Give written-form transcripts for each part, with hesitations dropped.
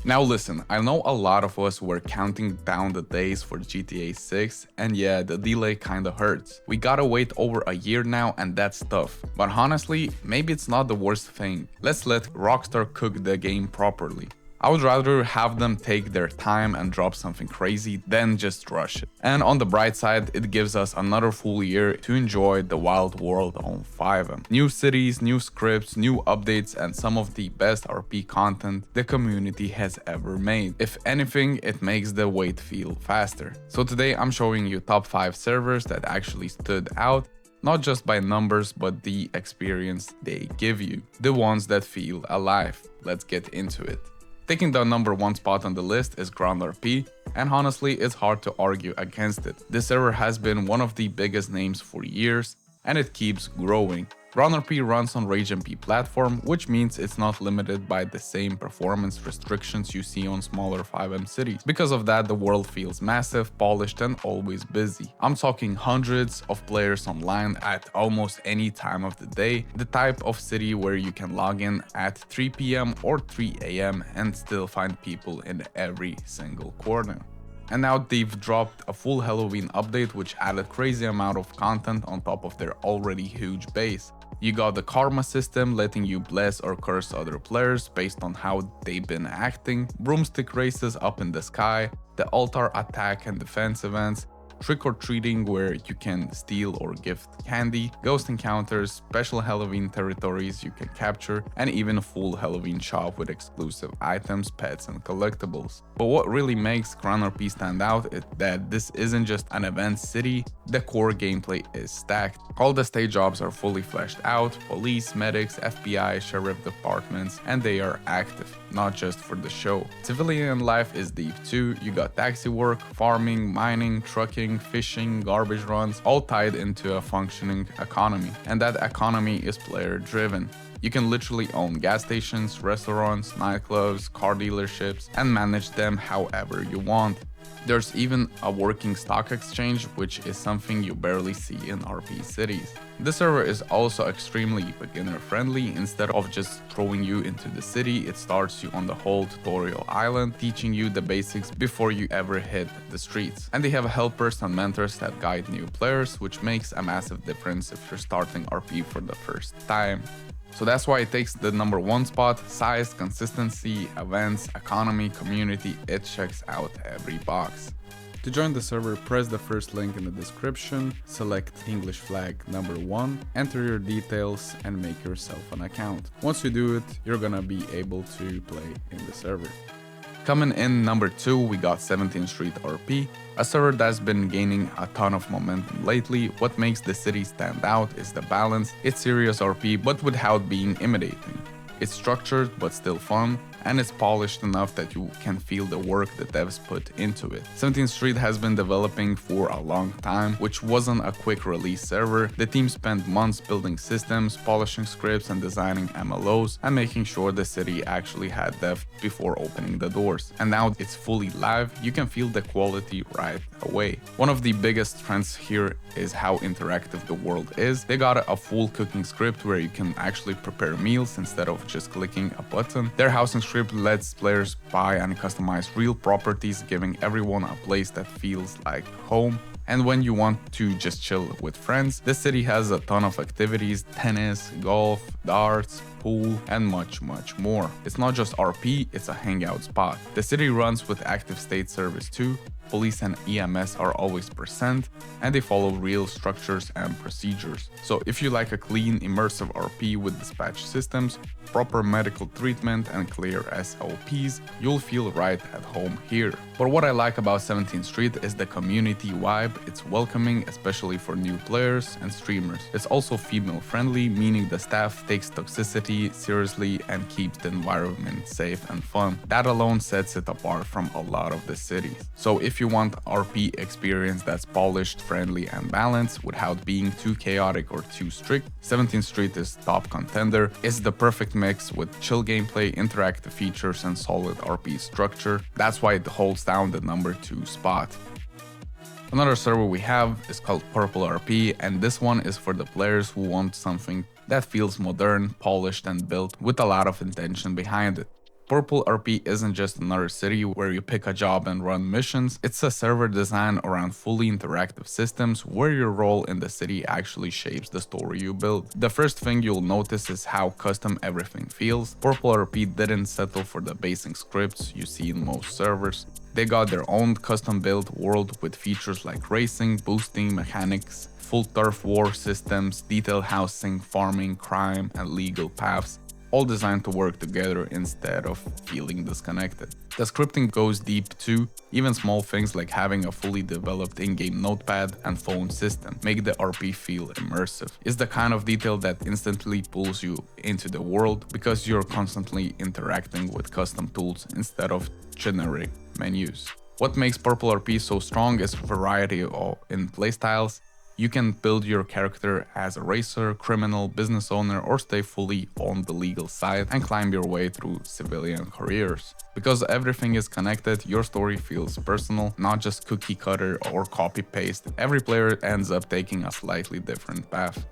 Now listen, I know a lot of us were counting down the days for GTA 6, and yeah, the delay kinda hurts. We gotta wait over a year now, and that's tough. But honestly, maybe it's not the worst thing. Let's let Rockstar cook the game properly. I would rather have them take their time and drop something crazy than just rush it. And on the bright side, it gives us another full year to enjoy the wild world on FiveM. New cities, new scripts, new updates, and some of the best RP content the community has ever made. If anything, it makes the wait feel faster. So today I'm showing you top 5 servers that actually stood out, not just by numbers, but the experience they give you. The ones that feel alive. Let's get into it. Taking the number 1 spot on the list is Ground RP, and honestly, it's hard to argue against it. This server has been one of the biggest names for years, and it keeps growing. Ground RP runs on RageMP platform, which means it's not limited by the same performance restrictions you see on smaller FiveM cities. Because of that, the world feels massive, polished, and always busy. I'm talking hundreds of players online at almost any time of the day, the type of city where you can log in at 3 PM or 3 AM and still find people in every single corner. And now they've dropped a full Halloween update which added crazy amount of content on top of their already huge base. You got the karma system letting you bless or curse other players based on how they've been acting, broomstick races up in the sky, the altar attack and defense events, trick-or-treating where you can steal or gift candy, ghost encounters, special Halloween territories you can capture, and even a full Halloween shop with exclusive items, pets, and collectibles. But what really makes Ground RP stand out is that this isn't just an event city, the core gameplay is stacked. All the state jobs are fully fleshed out, police, medics, FBI, sheriff departments, and they are active, not just for the show. Civilian life is deep too. You got taxi work, farming, mining, trucking, fishing, garbage runs, all tied into a functioning economy. And that economy is player driven. You can literally own gas stations, restaurants, nightclubs, car dealerships, and manage them however you want. There's even a working stock exchange, which is something you barely see in RP cities. This server is also extremely beginner friendly. Instead of just throwing you into the city, it starts you on the whole tutorial island, teaching you the basics before you ever hit the streets. And they have helpers and mentors that guide new players, which makes a massive difference if you're starting RP for the first time. So that's why it takes the number 1 spot. Size, consistency, events, economy, community, it checks out every box. To join the server, press the first link in the description, select English flag number 1, enter your details and make yourself an account. Once you do it, you're gonna be able to play in the server. Coming in number 2, we got 17th Street RP, a server that's been gaining a ton of momentum lately. What makes the city stand out is the balance. It's serious RP but without being intimidating. It's structured but still fun, and it's polished enough that you can feel the work the devs put into it. 17th Street has been developing for a long time, which wasn't a quick release server. The team spent months building systems, polishing scripts, and designing MLOs, and making sure the city actually had depth before opening the doors. And now it's fully live, you can feel the quality right away. One of the biggest trends here is how interactive the world is. They got a full cooking script where you can actually prepare meals instead of just clicking a button. Their housing script lets players buy and customize real properties, giving everyone a place that feels like home. And when you want to just chill with friends, the city has a ton of activities: tennis, golf, darts, pool, and much more. It's not just RP, it's a hangout spot. The city runs with active state service too. Police and EMS are always present, and they follow real structures and procedures. So if you like a clean, immersive RP with dispatch systems, proper medical treatment, and clear SOPs, you'll feel right at home here. But what I like about 17th Street is the community vibe. It's welcoming, especially for new players and streamers. It's also female friendly, meaning the staff takes toxicity seriously and keeps the environment safe and fun. That alone sets it apart from a lot of the cities. So if you want RP experience that's polished, friendly, and balanced without being too chaotic or too strict, 17th Street is top contender. It's the perfect mix with chill gameplay, interactive features, and solid RP structure. That's why it holds down the number 2 spot. Another server we have is called Purple RP, and this one is for the players who want something that feels modern, polished, and built with a lot of intention behind it. Purple RP isn't just another city where you pick a job and run missions, it's a server designed around fully interactive systems where your role in the city actually shapes the story you build. The first thing you'll notice is how custom everything feels. Purple RP didn't settle for the basic scripts you see in most servers. They got their own custom-built world with features like racing, boosting, mechanics, full turf war systems, detailed housing, farming, crime, and legal paths, all designed to work together instead of feeling disconnected. The scripting goes deep too. Even small things like having a fully developed in-game notepad and phone system make the RP feel immersive. It's the kind of detail that instantly pulls you into the world because you're constantly interacting with custom tools instead of generic menus. What makes Purple RP so strong is variety in playstyles. You can build your character as a racer, criminal, business owner, or stay fully on the legal side and climb your way through civilian careers. Because everything is connected, your story feels personal, not just cookie cutter or copy paste. Every player ends up taking a slightly different path.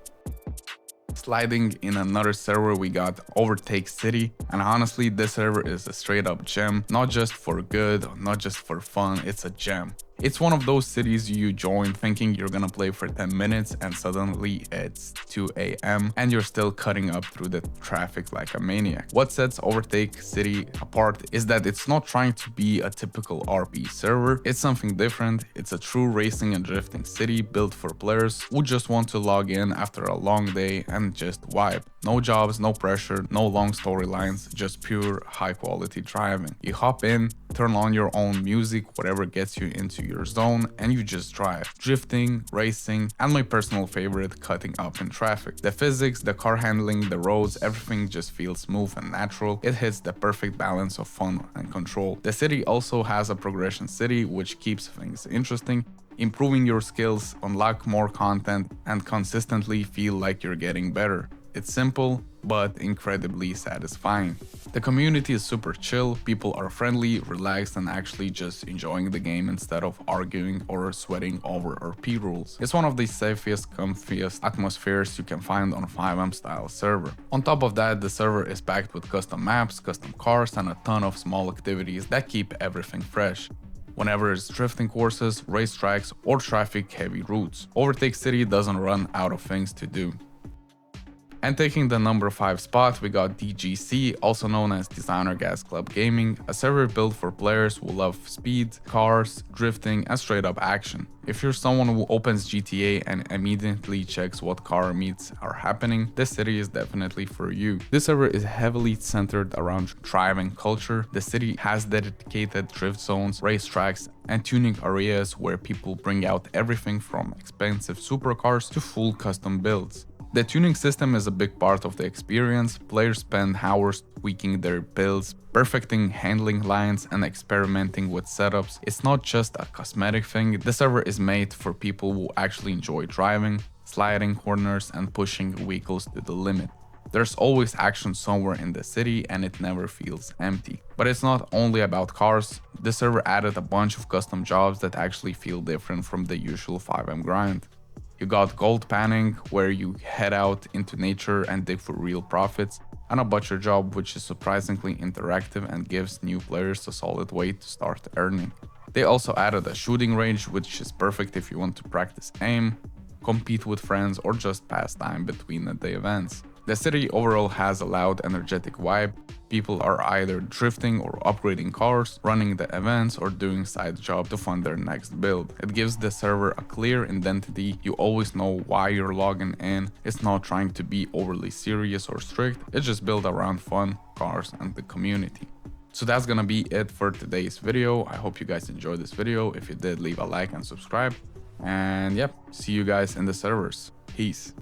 Sliding in another server, we got Overtake City, and honestly this server is a straight up gem, not just for good, not just for fun, it's a gem. It's one of those cities you join thinking you're gonna play for 10 minutes and suddenly it's 2 AM and you're still cutting up through the traffic like a maniac. What sets Overtake City apart is that it's not trying to be a typical RP server, it's something different. It's a true racing and drifting city built for players who just want to log in after a long day and just vibe. No jobs, no pressure, no long storylines, just pure high quality driving. You hop in, turn on your own music, whatever gets you into your zone, and you just drive. Drifting, racing, and my personal favorite, cutting up in traffic. The physics, the car handling, the roads, everything just feels smooth and natural. It hits the perfect balance of fun and control. The city also has a progression city, which keeps things interesting, improving your skills, unlock more content, and consistently feel like you're getting better. It's simple, but incredibly satisfying. The community is super chill, people are friendly, relaxed, and actually just enjoying the game instead of arguing or sweating over RP rules. It's one of the safest, comfiest atmospheres you can find on a FiveM style server. On top of that, the server is packed with custom maps, custom cars, and a ton of small activities that keep everything fresh. Whenever it's drifting courses, racetracks, or traffic-heavy routes, Overtake City doesn't run out of things to do. And taking the number 5 spot, we got DGC, also known as Designer Gas Club Gaming, a server built for players who love speed, cars, drifting, and straight up action. If you're someone who opens GTA and immediately checks what car meets are happening, this city is definitely for you. This server is heavily centered around driving culture. The city has dedicated drift zones, racetracks, and tuning areas where people bring out everything from expensive supercars to full custom builds. The tuning system is a big part of the experience. Players spend hours tweaking their builds, perfecting handling lines, and experimenting with setups. It's not just a cosmetic thing, the server is made for people who actually enjoy driving, sliding corners, and pushing vehicles to the limit. There's always action somewhere in the city and it never feels empty. But it's not only about cars, the server added a bunch of custom jobs that actually feel different from the usual FiveM grind. You got gold panning, where you head out into nature and dig for real profits, and a butcher job, which is surprisingly interactive and gives new players a solid way to start earning. They also added a shooting range, which is perfect if you want to practice aim, compete with friends, or just pass time between the events. The city overall has a loud, energetic vibe. People are either drifting or upgrading cars, running the events, or doing side jobs to fund their next build. It gives the server a clear identity. You always know why you're logging in. It's not trying to be overly serious or strict. It's just built around fun, cars, and the community. So that's gonna be it for today's video. I hope you guys enjoyed this video. If you did, leave a like and subscribe. And yep, see you guys in the servers. Peace.